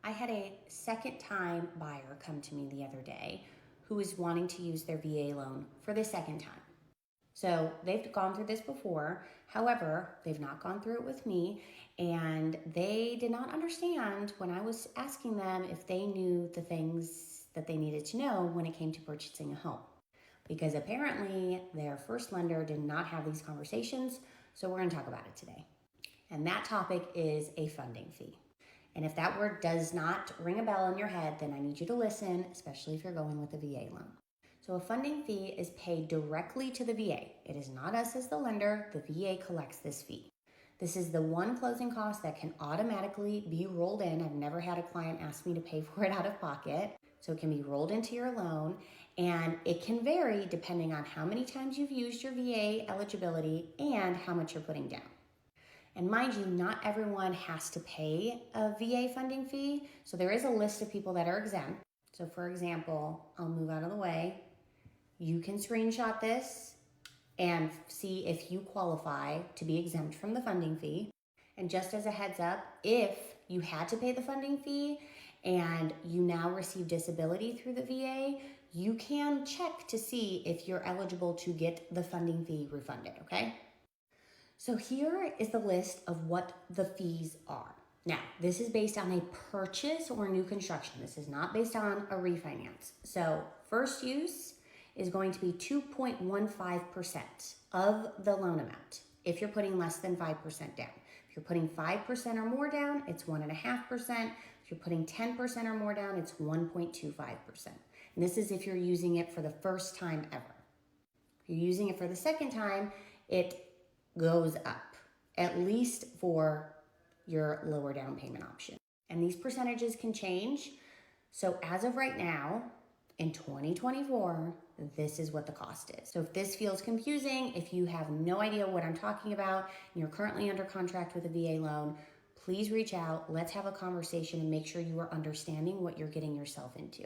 I had a second-time buyer come to me the other day who is wanting to use their VA loan for the second time. So they've gone through this before. However, they've not gone through it with me, and they did not understand when I was asking them if they knew the things that they needed to know when it came to purchasing a home. Because apparently their first lender did not have these conversations, so we're going to talk about it today. And that topic is a funding fee. And if that word does not ring a bell in your head, then I need you to listen, especially if you're going with a VA loan. So a funding fee is paid directly to the VA. It is not us as the lender. The VA collects this fee. This is the one closing cost that can automatically be rolled in. I've never had a client ask me to pay for it out of pocket. So it can be rolled into your loan, and it can vary depending on how many times you've used your VA eligibility and how much you're putting down. And mind you, not everyone has to pay a VA funding fee. So there is a list of people that are exempt. So for example, I'll move out of the way. You can screenshot this and see if you qualify to be exempt from the funding fee. And just as a heads up, if you had to pay the funding fee and you now receive disability through the VA, you can check to see if you're eligible to get the funding fee refunded, okay? So here is the list of what the fees are. Now, this is based on a purchase or new construction. This is not based on a refinance. So first use is going to be 2.15% of the loan amount if you're putting less than 5% down. If you're putting 5% or more down, it's 1.5%. If you're putting 10% or more down, it's 1.25%. And this is if you're using it for the first time ever. If you're using it for the second time, it goes up, at least for your lower down payment option. And these percentages can change. So as of right now, in 2024, this is what the cost is. So if this feels confusing, if you have no idea what I'm talking about, and you're currently under contract with a VA loan, please reach out. Let's have a conversation and make sure you are understanding what you're getting yourself into.